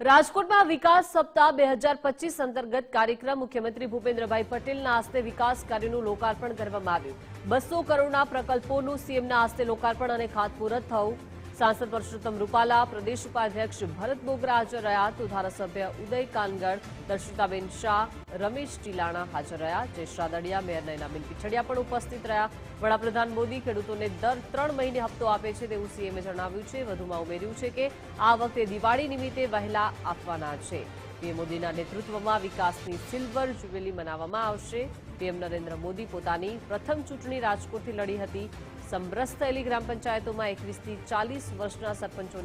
રાજકોટમાં વિકાસ સપ્તાહ 2025 અંતર્ગત કાર્યક્રમ મુખ્યમંત્રી ભૂપેન્દ્રભાઈ પટેલના હસ્તે વિકાસ કાર્યોનું લોકાર્પણ કરવામાં આવ્યું। 200 કરોડના પ્રકલ્પોનું સીએમના હસ્તે લોકાર્પણ અને ખાતમુહૂર્ત થયું। सांसद परषोत्तम रूपाला, प्रदेश उपाध्यक्ष भरत बोगरा हाजर रहा तो धारासभ्य उदय कानगड़, दर्शिताबेन शाह, रमेश टीलाणा हाजर रहा। जयेश रादड़िया, मेयर नयनाबेन पीछड़िया पण उपस्थित रहा। वडाप्रधान मोदी खेडूतोने दर 3 महीने हप्तो आपे छे तेवुं सीएमए जणाव्युं छे। वधुमां उमेर्युं छे के आ वखते दिवाળી निमित्ते वहेला आपवाना छे। पीएम मोदीना नेतृत्वमां विकासनी सिल्वर जुबेली मनाववामां आवशे। पीएम नरेन्द्र मोदी पोतानी प्रथम चूंटणी राजकोटथी लड़ी हती। समरस थयेली ग्राम पंचायतों में 21 થી 40 वर्षना सरपंचों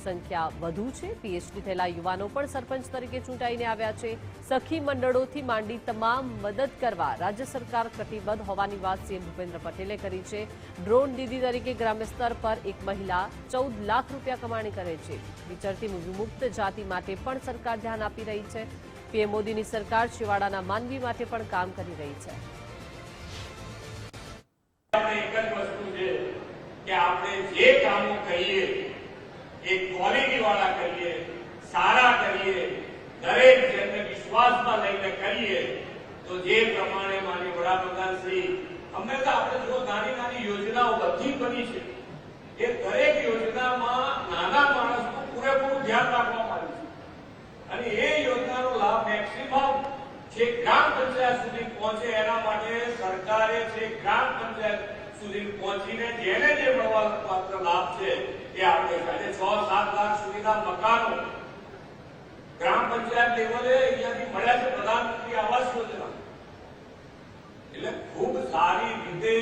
संख्या वधु छे। पीएचडी थयेला युवानो पण सरपंच तरीके चूंटाईने आव्या छे। सखी मंडळोथी मांडी तमाम मदद करवा राज्य सरकार कटिबद्ध होवानी वात सीएम भूपेन्द्र पटेले करी छे। ड्रोन दीदी तरीके ग्राम्य स्तर पर एक महिला 14 लाख रूपिया कमाणी करे छे। विचरती विमुक्त जाति माटे पण सरकार ध्यान आपी रही छे। पीएम मोदीनी सरकार छेवाड़ाना मानवी माटे पण काम करी रही छे। कि आपने जे कामों करिए एक क्वॉलिटी वाला करिए, सारा करिए, दरेक जनने विश्वास में लईने करिए तो जे प्रमाणे माननीय वडाप्रधान श्री हमेशा આપણે જો નાની નાની યોજનાઓ બધી બની છે એ દરેક યોજનામાં નાના માણસનું પૂરેપૂરું ધ્યાન રાખવામાં આવ્યું છે અને એ યોજનાનો લાભ મેક્સિમમ જે ગ્રામ પંચાયત સુધી પહોંચે એના માટે સરકારે જે ગ્રામ પંચાયત સુધી પહોંચીને જેને જે મળવાપાત્ર લાભ છે એ આપણે આજે 6-7 લાખ સુધીના મકાનો ગ્રામ પંચાયત લેવલે અહીંયાથી મળ્યા છે પ્રધાનમંત્રી આવાસ યોજના। એટલે ખૂબ સારી રીતે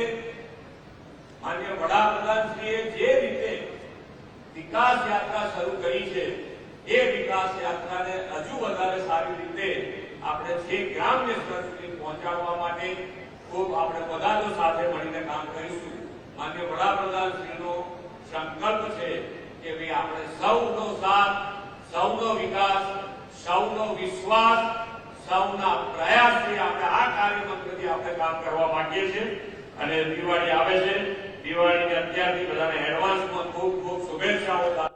માનનીય વડાપ્રધાનશ્રીએ જે રીતે વિકાસ યાત્રા શરૂ કરી છે એ વિકાસ યાત્રાને હજુ વધારે સારી રીતે આપણે જે ગ્રામ્ય સ્તર સુધી પહોંચાડવા માટે खूब આપણે બધા જો સાથે મળીને કામ કરીશું। માનનીય વડાપ્રધાનશ્રીનો સંકલ્પ છે કે ભાઈ આપણે સૌનો સાથ, સૌનો વિકાસ, સૌનો વિશ્વાસ, સૌના પ્રયાસથી આપણે આ કાર્યમંત્રથી આપણે કામ કરવા માંગીએ છીએ। અને દિવાળી આવે છે, દિવાળીની અત્યારથી બધાને એડવાન્સમાં ખૂબ ખૂબ શુભેચ્છાઓ।